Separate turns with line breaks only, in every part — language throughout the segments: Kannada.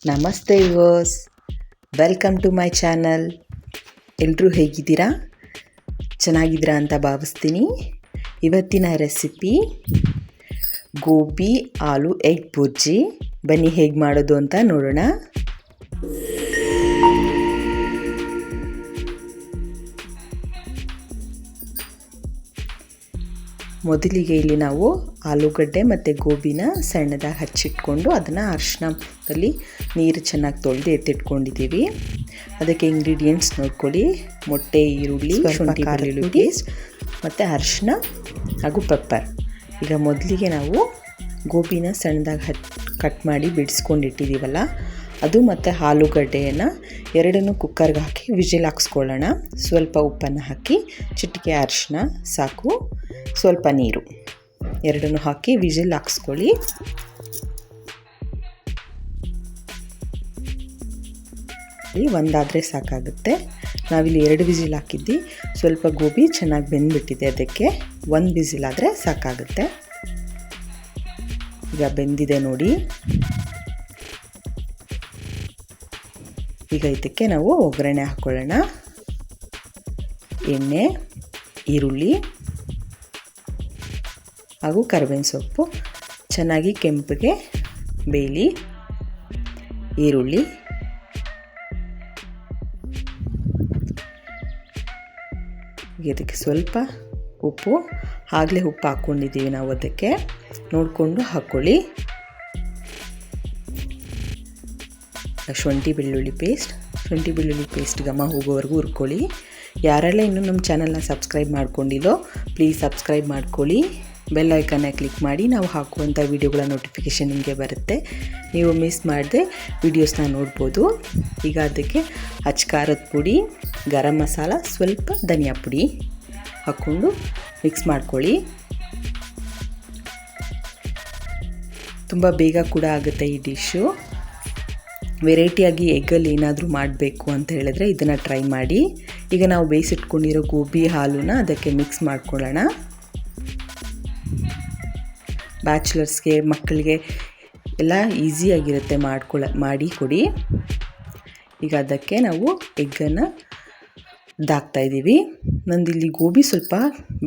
ನಮಸ್ತೆ viewers, welcome to my channel. ಎಲ್ಲರೂ ಹೇಗಿದ್ದೀರಾ? ಚೆನ್ನಾಗಿದ್ದೀರಾ ಅಂತ ಭಾವಿಸ್ತೀನಿ. ಇವತ್ತಿನ ರೆಸಿಪಿ ಗೋಬಿ ಆಲೂ ಎಗ್ ಬುರ್ಜಿ. ಬನ್ನಿ ಹೇಗೆ ಮಾಡೋದು ಅಂತ ನೋಡೋಣ. ಮೊದಲಿಗೆ ಇಲ್ಲಿ ನಾವು ಆಲೂಗಡ್ಡೆ ಮತ್ತು ಗೋಬಿನ ಸಣ್ಣದಾಗಿ ಹಚ್ಚಿಟ್ಕೊಂಡು ಅದನ್ನು ಅರಿಶಿಣದಲ್ಲಿ ನೀರು ಚೆನ್ನಾಗಿ ತೊಳೆದು ಎತ್ತಿಟ್ಕೊಂಡಿದ್ದೀವಿ. ಅದಕ್ಕೆ ಇಂಗ್ರೀಡಿಯೆಂಟ್ಸ್ ನೋಡ್ಕೊಳ್ಳಿ: ಮೊಟ್ಟೆ, ಈರುಳ್ಳಿ, ಶುಂಠಿ ಬೆಳ್ಳುಳ್ಳಿ ಪೇಸ್ಟ್ ಮತ್ತು ಅರಿಶಿಣ ಹಾಗೂ ಪೆಪ್ಪರ್. ಈಗ ಮೊದಲಿಗೆ ನಾವು ಗೋಬಿನ ಸಣ್ಣದಾಗಿ ಕಟ್ ಮಾಡಿ ಬಿಡಿಸ್ಕೊಂಡಿಟ್ಟಿದ್ದೀವಲ್ಲ, ಅದು ಮತ್ತು ಆಲೂಗಡ್ಡೆಯನ್ನು ಎರಡನ್ನೂ ಕುಕ್ಕರ್ಗೆ ಹಾಕಿ ವಿಜಿಲ್ ಹಾಕ್ಸ್ಕೊಳ್ಳೋಣ. ಸ್ವಲ್ಪ ಉಪ್ಪನ್ನು ಹಾಕಿ, ಚಿಟಿಕೆ ಅರಿಶಿಣ ಸಾಕು, ಸ್ವಲ್ಪ ನೀರು, ಎರಡನ್ನೂ ಹಾಕಿ ವಿಜಿಲ್ ಹಾಕ್ಸ್ಕೊಳ್ಳಿ. ಒಂದಾದರೆ ಸಾಕಾಗುತ್ತೆ. ನಾವಿಲ್ಲಿ 2 ವಿಜಿಲ್ ಹಾಕಿದ್ದಿ. ಸ್ವಲ್ಪ ಗೋಬಿ ಚೆನ್ನಾಗಿ ಬೆಂದ್ಬಿಟ್ಟಿದೆ, ಅದಕ್ಕೆ 1 ವಿಜಿಲ್ ಆದರೆ ಸಾಕಾಗುತ್ತೆ. ಈಗ ಬೆಂದಿದೆ ನೋಡಿ. ಈಗ ಇದಕ್ಕೆ ನಾವು ಒಗ್ಗರಣೆ ಹಾಕ್ಕೊಳ್ಳೋಣ. ಎಣ್ಣೆ, ಈರುಳ್ಳಿ ಹಾಗೂ ಕರಿಬೇವಿನ ಸೊಪ್ಪು ಚೆನ್ನಾಗಿ ಕೆಂಪಗೆ ಬೇಯಲಿ. ಈರುಳ್ಳಿ, ಇದಕ್ಕೆ ಸ್ವಲ್ಪ ಉಪ್ಪು, ಆಗಲೇ ಉಪ್ಪು ಹಾಕ್ಕೊಂಡಿದ್ದೀವಿ ನಾವು, ಅದಕ್ಕೆ ನೋಡಿಕೊಂಡು ಹಾಕ್ಕೊಳ್ಳಿ. ಶುಂಠಿ ಬೆಳ್ಳುಳ್ಳಿ ಪೇಸ್ಟ್ ಘಮ ಹೋಗೋವರೆಗೂ ಹುರ್ಕೊಳ್ಳಿ. ಯಾರೆಲ್ಲ ಇನ್ನೂ ನಮ್ಮ ಚಾನಲ್ನ ಸಬ್ಸ್ಕ್ರೈಬ್ ಮಾಡ್ಕೊಂಡಿಲ್ಲೋ ಪ್ಲೀಸ್ ಸಬ್ಸ್ಕ್ರೈಬ್ ಮಾಡ್ಕೊಳ್ಳಿ. ಬೆಲ್ ಐಕನ್ನ ಕ್ಲಿಕ್ ಮಾಡಿ, ನಾವು ಹಾಕುವಂಥ ವೀಡಿಯೋಗಳ ನೋಟಿಫಿಕೇಷನ್ ನಿಮಗೆ ಬರುತ್ತೆ. ನೀವು ಮಿಸ್ ಮಾಡದೆ ವೀಡಿಯೋಸ್ನ ನೋಡ್ಬೋದು. ಈಗ ಅದಕ್ಕೆ ಖಾರದ ಪುಡಿ, ಗರಂ ಮಸಾಲ, ಸ್ವಲ್ಪ ಧನಿಯಾ ಪುಡಿ ಹಾಕ್ಕೊಂಡು ಮಿಕ್ಸ್ ಮಾಡ್ಕೊಳ್ಳಿ. ತುಂಬ ಬೇಗ ಕೂಡ ಆಗುತ್ತೆ ಈ ಡಿಶ್ಶು. ವೆರೈಟಿಯಾಗಿ ಎಗ್ಗಲ್ಲಿ ಏನಾದರೂ ಮಾಡಬೇಕು ಅಂತ ಹೇಳಿದ್ರೆ ಇದನ್ನು ಟ್ರೈ ಮಾಡಿ. ಈಗ ನಾವು ಬೇಯಿಸಿಟ್ಕೊಂಡಿರೋ ಗೋಬಿ ಹಾಲನ್ನ ಅದಕ್ಕೆ ಮಿಕ್ಸ್ ಮಾಡ್ಕೊಳ್ಳೋಣ. ಬ್ಯಾಚುಲರ್ಸ್ಗೆ, ಮಕ್ಕಳಿಗೆ ಎಲ್ಲ ಈಸಿಯಾಗಿರುತ್ತೆ, ಮಾಡಿ ಕೊಡಿ. ಈಗ ಅದಕ್ಕೆ ನಾವು ಎಗ್ಗನ್ನು ಹಾಕ್ತಾಯಿದ್ದೀವಿ. ನಂದಿಲ್ಲಿ ಗೋಬಿ ಸ್ವಲ್ಪ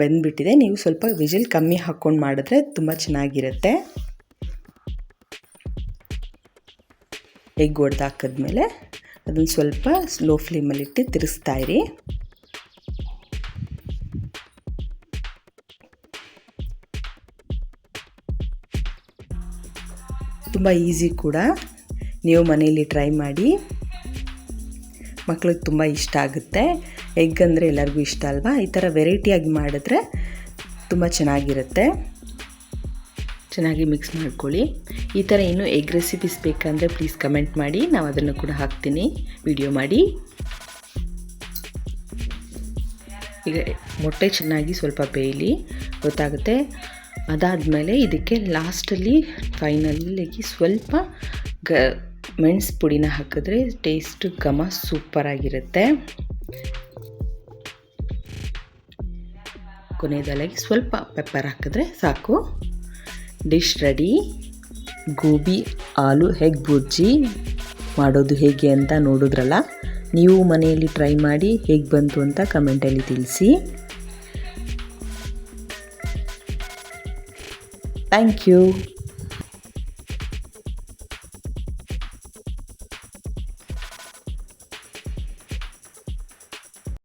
ಬೆಂದ್ಬಿಟ್ಟಿದೆ. ನೀವು ಸ್ವಲ್ಪ ವಿಜಿಲ್ ಕಮ್ಮಿ ಹಾಕ್ಕೊಂಡು ಮಾಡಿದ್ರೆ ತುಂಬ ಚೆನ್ನಾಗಿರುತ್ತೆ. ಎಗ್ ಒಡೆದು ಹಾಕಿದ್ಮೇಲೆ ಅದನ್ನು ಸ್ವಲ್ಪ ಸ್ಲೋ ಫ್ಲೇಮಲ್ಲಿಟ್ಟು ತಿರುಗಿಸ್ತಾ ಇರಿ. ತುಂಬ ಈಸಿ ಕೂಡ, ನೀವು ಮನೆಯಲ್ಲಿ ಟ್ರೈ ಮಾಡಿ. ಮಕ್ಳಿಗೆ ತುಂಬ ಇಷ್ಟ ಆಗುತ್ತೆ. ಎಗ್ ಅಂದರೆ ಎಲ್ಲರಿಗೂ ಇಷ್ಟ ಅಲ್ವಾ? ಈ ಥರ ವೆರೈಟಿಯಾಗಿ ಮಾಡಿದ್ರೆ ತುಂಬ ಚೆನ್ನಾಗಿರುತ್ತೆ. ಚೆನ್ನಾಗಿ ಮಿಕ್ಸ್ ಮಾಡ್ಕೊಳ್ಳಿ. ಈ ಥರ ಇನ್ನೂ ಎಗ್ ರೆಸಿಪೀಸ್ ಬೇಕಂದರೆ ಪ್ಲೀಸ್ ಕಮೆಂಟ್ ಮಾಡಿ, ನಾವು ಅದನ್ನು ಕೂಡ ಹಾಕ್ತೀನಿ ವಿಡಿಯೋ ಮಾಡಿ. ಈಗ ಮೊಟ್ಟೆ ಚೆನ್ನಾಗಿ ಸ್ವಲ್ಪ ಬೇಯಲಿ, ಗೊತ್ತಾಗುತ್ತೆ. ಅದಾದಮೇಲೆ ಇದಕ್ಕೆ ಲಾಸ್ಟಲ್ಲಿ ಫೈನಲಿಗೆ ಸ್ವಲ್ಪ ಮೆಣಸು ಪುಡಿನ ಹಾಕಿದ್ರೆ ಟೇಸ್ಟ್ ಘಮ ಸೂಪರಾಗಿರುತ್ತೆ. ಕೊನೆಯದಾಗಿ ಸ್ವಲ್ಪ ಪೆಪ್ಪರ್ ಹಾಕಿದ್ರೆ ಸಾಕು. Dish ready. Gobi aloo egg bhurji ಮಾಡೋದು ಹೇಗೆ ಅಂತ ನೋಡಿದ್ರಲ್ಲ, ನೀವು ಮನೆಯಲ್ಲಿ ಟ್ರೈ ಮಾಡಿ ಹೇಗೆ ಬಂತು ಅಂತ ಕಮೆಂಟಲ್ಲಿ ತಿಳಿಸಿ. Thank you.